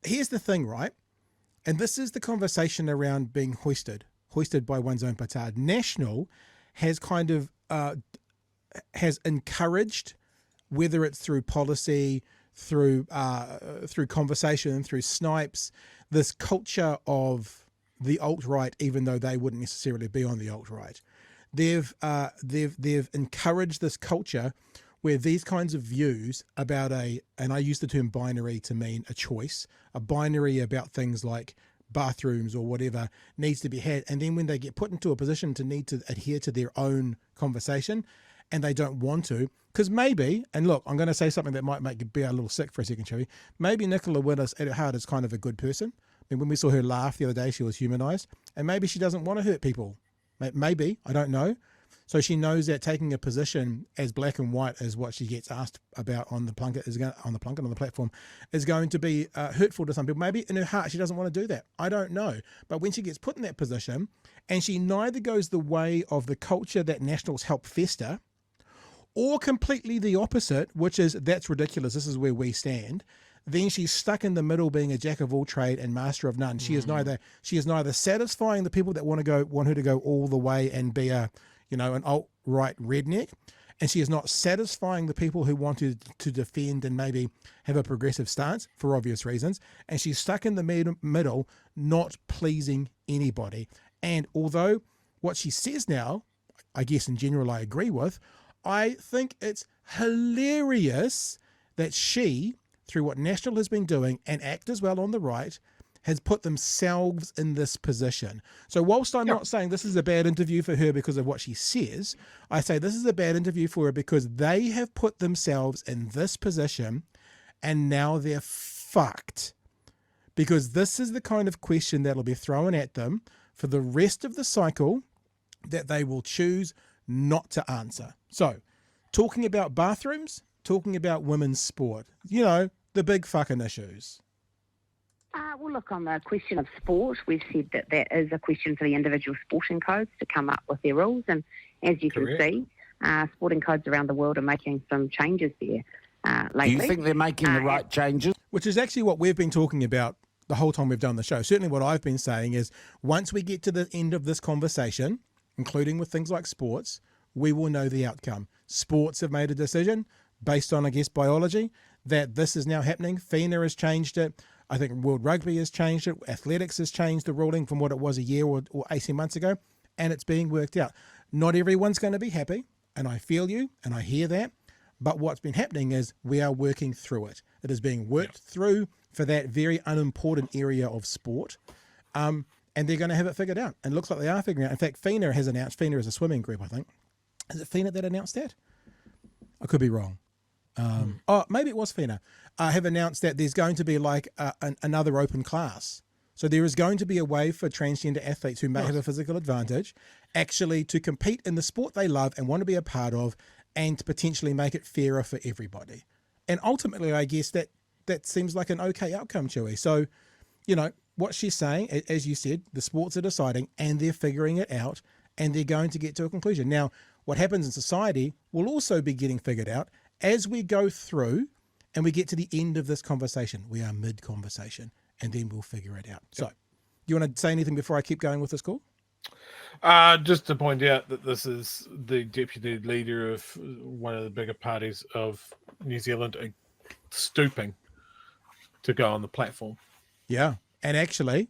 here's the thing, right? And this is the conversation around being hoisted by one's own petard. National has kind of has encouraged, whether it's through policy, through conversation, through snipes, this culture of the alt-right, even though they wouldn't necessarily be on the alt-right. They've encouraged this culture where these kinds of views about and I use the term binary to mean a choice, a binary about things like bathrooms or whatever needs to be had. And then when they get put into a position to need to adhere to their own conversation and they don't want to, because maybe, and look, I'm going to say something that might make you be a little sick for a second, Chewy. Maybe Nicola Willis at her heart is kind of a good person. I mean, when we saw her laugh the other day, she was humanized, and maybe she doesn't want to hurt people. Maybe, I don't know. So she knows that taking a position as black and white as what she gets asked about on the platform is going to be hurtful to some people. Maybe in her heart she doesn't want to do that. I don't know. But when she gets put in that position and she neither goes the way of the culture that Nationals help fester or completely the opposite, which is that's ridiculous, this is where we stand, then she's stuck in the middle being a jack of all trade and master of none. She is neither satisfying the people that want her to go all the way and be an alt-right redneck, and she is not satisfying the people who wanted to defend and maybe have a progressive stance for obvious reasons, and she's stuck in the middle, not pleasing anybody. And although what she says now, I guess in general I agree with, I think it's hilarious that she, through what National has been doing, and ACT as well on the right, has put themselves in this position. So whilst I'm not saying this is a bad interview for her because of what she says, I say this is a bad interview for her because they have put themselves in this position and now they're fucked. Because this is the kind of question that'll be thrown at them for the rest of the cycle that they will choose not to answer. So, talking about bathrooms, talking about women's sport, the big fucking issues. Well, look, on the question of sport, we've said that is a question for the individual sporting codes to come up with their rules. And as you can see, sporting codes around the world are making some changes there lately. Do you think they're making the right changes? Which is actually what we've been talking about the whole time we've done the show. Certainly what I've been saying is once we get to the end of this conversation, including with things like sports, we will know the outcome. Sports have made a decision based on, I guess, biology, that this is now happening. FINA has changed it. I think World Rugby has changed it. Athletics has changed the ruling from what it was a year or 18 months ago, and it's being worked out. Not everyone's going to be happy, and I feel you, and I hear that, but what's been happening is we are working through it. It is being worked through for that very unimportant area of sport, and they're going to have it figured out. And it looks like they are figuring it out. In fact, FINA has announced, FINA is a swimming group, I think. Is it FINA that announced that? I could be wrong. Maybe it was FINA. Have announced that there's going to be like another open class. So there is going to be a way for transgender athletes who may have a physical advantage actually to compete in the sport they love and want to be a part of and to potentially make it fairer for everybody. And ultimately, I guess that seems like an okay outcome, Chewy. So, what she's saying, as you said, the sports are deciding and they're figuring it out and they're going to get to a conclusion. Now, what happens in society will also be getting figured out as we go through and we get to the end of this conversation. We are mid-conversation, and then we'll figure it out. So, you want to say anything before I keep going with this call? Just to point out that this is the deputy leader of one of the bigger parties of New Zealand stooping to go on the platform. Yeah, and actually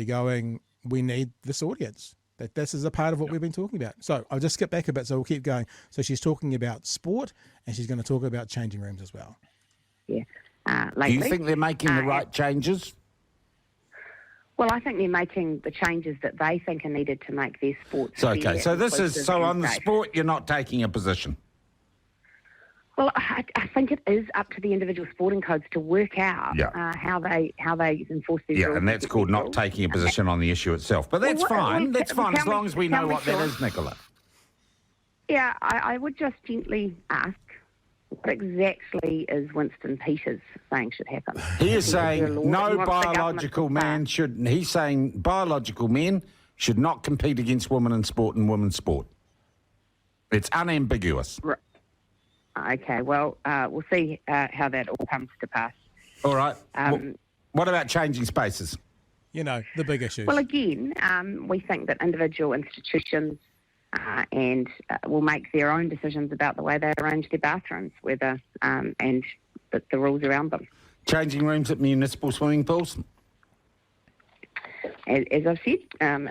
going, we need this audience. That this is a part of what we've been talking about. So I'll just skip back a bit, so we'll keep going. So she's talking about sport, and she's going to talk about changing rooms as well. Yeah. Do you think they're making the right changes? Well, I think they're making the changes that they think are needed to make their sport. So, okay, so this is, so on the sport, you're not taking a position? Well, I think it is up to the individual sporting codes to work out how they enforce these rules. Yeah, and that's called not taking a position on the issue itself. But that's fine. That's fine as long as we know what that is, Nicola. Yeah, I would just gently ask, what exactly is Winston Peters saying should happen? He is saying no biological man should. He's saying biological men should not compete against women in sport and women's sport. It's unambiguous. Right. Okay, well, we'll see how that all comes to pass. All right. What about changing spaces? You know, the big issues. Well, again, we think that individual institutions will make their own decisions about the way they arrange their bathrooms, whether and the rules around them. Changing rooms at municipal swimming pools? As I've said,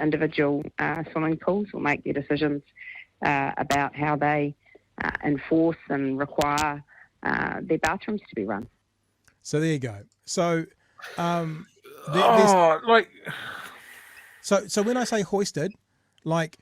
individual swimming pools will make their decisions about how they enforce and require their bathrooms to be run. So there you go. So, so when I say hoisted, like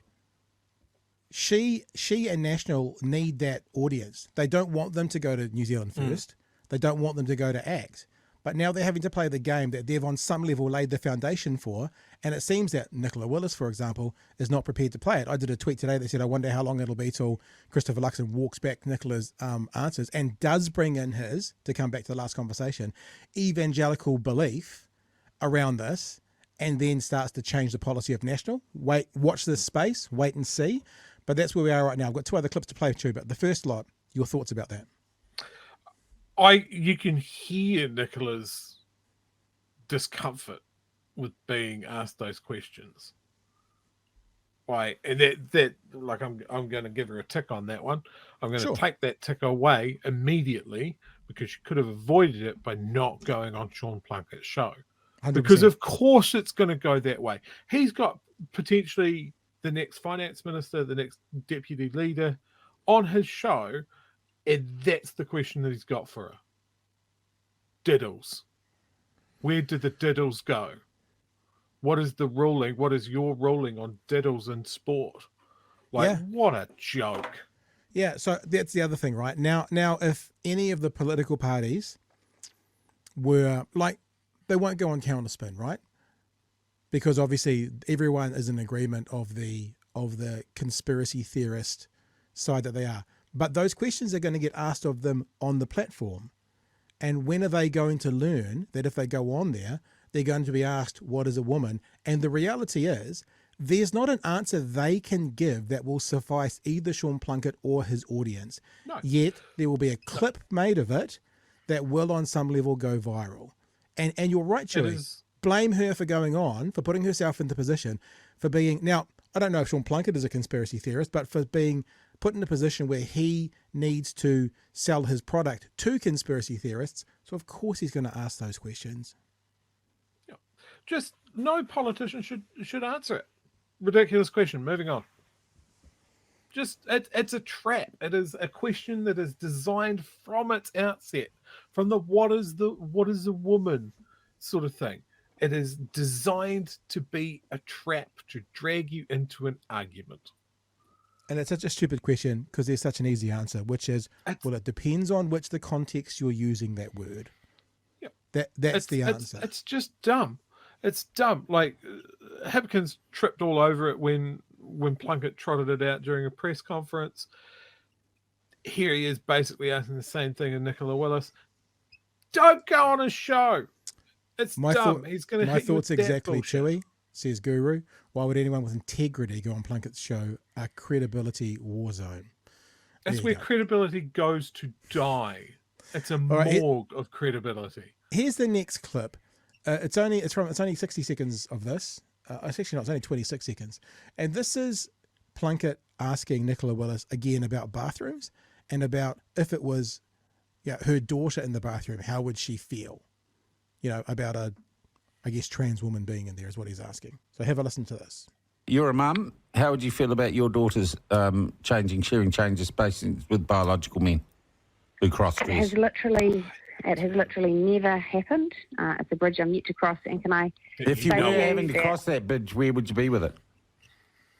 she and National need that audience. They don't want them to go to New Zealand first. They don't want them to go to ACT. But now they're having to play the game that they've on some level laid the foundation for. And it seems that Nicola Willis, for example, is not prepared to play it. I did a tweet today that said, I wonder how long it'll be till Christopher Luxon walks back Nicola's answers and does bring in his, to come back to the last conversation, evangelical belief around this, and then starts to change the policy of National. Watch this space, wait and see. But that's where we are right now. I've got 2 other clips to play to you, but the first lot, your thoughts about that? You can hear Nicola's discomfort with being asked those questions. Right, and that like I'm going to give her a tick on that one. I'm going to take that tick away immediately because she could have avoided it by not going on Sean Plunkett's show. 100%. Because of course it's going to go that way. He's got potentially the next finance minister, the next deputy leader on his show. And that's the question that he's got for her. Diddles. Where did the diddles go? What is the ruling? What is your ruling on diddles in sport? What a joke. Yeah, so that's the other thing, right? Now, if any of the political parties were, like, they won't go on counterspin, right? Because obviously everyone is in agreement of the conspiracy theorist side that they are. But those questions are going to get asked of them on the platform. And when are they going to learn that if they go on there, they're going to be asked, what is a woman? And the reality is, there's not an answer they can give that will suffice either Sean Plunkett or his audience. No. Yet there will be a clip made of it that will on some level go viral. And you're right, Chewy. Blame her for going on, for putting herself in the position, for being... Now, I don't know if Sean Plunkett is a conspiracy theorist, but for being put in a position where he needs to sell his product to conspiracy theorists. So, of course, he's going to ask those questions. Yeah. Just no politician should answer it. Ridiculous question. Moving on. It's a trap. It is a question that is designed from its outset, from the what is a woman sort of thing. It is designed to be a trap to drag you into an argument. And it's such a stupid question because there's such an easy answer, which is, well, it depends on which the context you're using that word. Yep. That's the answer. It's just dumb. It's dumb. Like, Hipkins tripped all over it when Plunkett trotted it out during a press conference. Here he is basically asking the same thing as Nicola Willis. Don't go on a show. It's dumb. He's going to hit you with exactly, bullshit. Chewy, says Guru. Why would anyone with integrity go on Plunkett's show? A credibility war zone. That's where credibility goes to die. It's a morgue of credibility. Here's the next clip. It's only 60 seconds of this. It's only 26 seconds. And this is Plunkett asking Nicola Willis again about bathrooms and about if it was her daughter in the bathroom, how would she feel? About a, I guess, trans woman being in there is what he's asking. So have a listen to this. You're a mum. How would you feel about your daughters sharing changes spaces with biological men who cross-dress? It has literally never happened. It's a bridge I'm yet to cross. And can I... If you were having to cross that bridge, where would you be with it?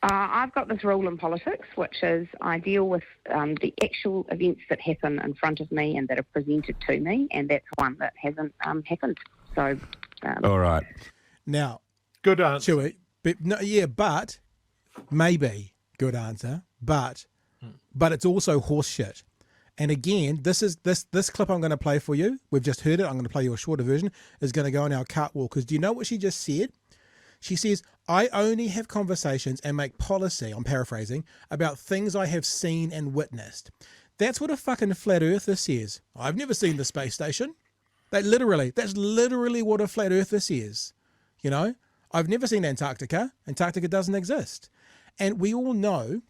I've got this rule in politics, which is I deal with the actual events that happen in front of me and that are presented to me, and that's one that hasn't happened. So... All right. Now... Good answer. Chewy, but maybe good answer, but it's also horse shit. And again, this clip I'm going to play for you. We've just heard it. I'm going to play you a shorter version. Is going to go on our catwalk. Because do you know what she just said? She says, I only have conversations and make policy, I'm paraphrasing, about things I have seen and witnessed. That's what a fucking flat earther says. I've never seen the space station. That's literally what a flat earther says. You know, I've never seen Antarctica. Antarctica doesn't exist. And we all know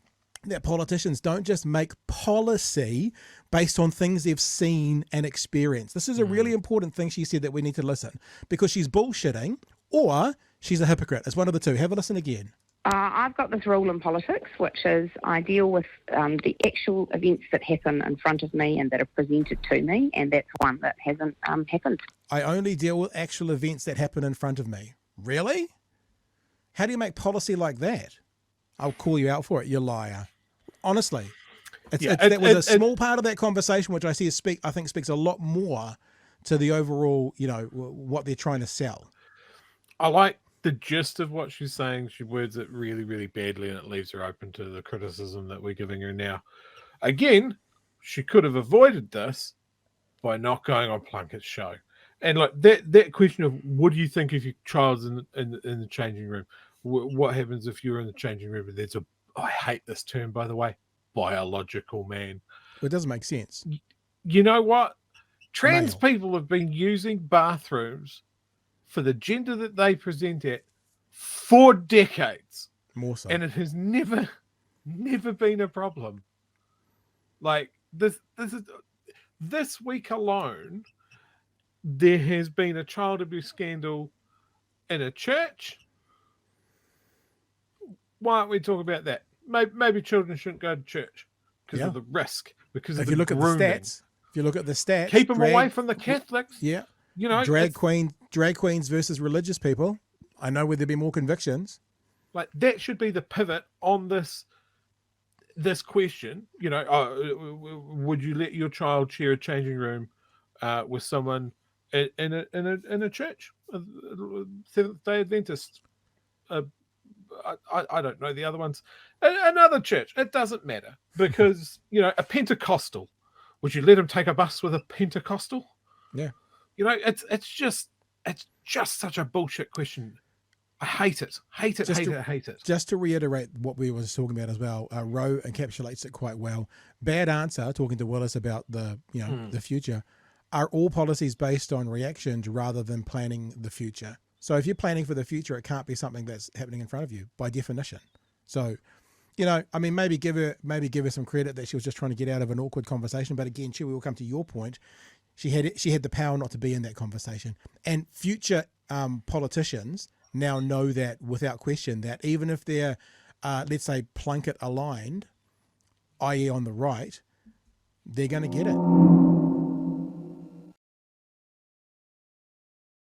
that politicians don't just make policy based on things they've seen and experienced. This is a really important thing she said that we need to listen, because she's bullshitting or she's a hypocrite. It's one of the two. Have a listen again. I've got this rule in politics, which is I deal with the actual events that happen in front of me and that are presented to me, and that's one that hasn't happened. I only deal with actual events that happen in front of me. Really? How do you make policy like that? I'll call you out for it, you liar. Honestly. That was a small part of that conversation, which I think speaks a lot more to the overall, you know, what they're trying to sell. I like the gist of what she's saying. She words it really, really badly, and it leaves her open to the criticism that we're giving her now. Again, she could have avoided this by not going on Plunkett's show. And like that question of what do you think if your child's in the changing room? What happens if you're in the changing room and there's I hate this term, by the way, biological man. It doesn't make sense. You know what? Trans people have been using bathrooms for the gender that they present at for decades. More so. And it has never been a problem. Like this week alone, there has been a child abuse scandal in a church. Why aren't we talking about that? Maybe children shouldn't go to church because of the risk. Because if you look at the stats, keep them away from the Catholics. Yeah, you know, drag queens versus religious people. I know where there'd be more convictions. Like that should be the pivot on this question. You know, would you let your child share a changing room with someone in a church, Seventh-day Adventist? I don't know the other ones. Another church. It doesn't matter because, you know, a Pentecostal. Would you let him take a bus with a Pentecostal? Yeah. You know, it's just such a bullshit question. I hate it. Hate it. Just to reiterate what we were talking about as well, Roe encapsulates it quite well. Bad answer, talking to Willis about the future. Are all policies based on reactions rather than planning the future? So if you're planning for the future, it can't be something that's happening in front of you by definition. So, you know, I mean, maybe give her some credit that she was just trying to get out of an awkward conversation. But again, we will come to your point. She had the power not to be in that conversation. And future politicians now know that without question, that even if they're, let's say, Plunkett aligned, i.e. on the right, they're going to get it.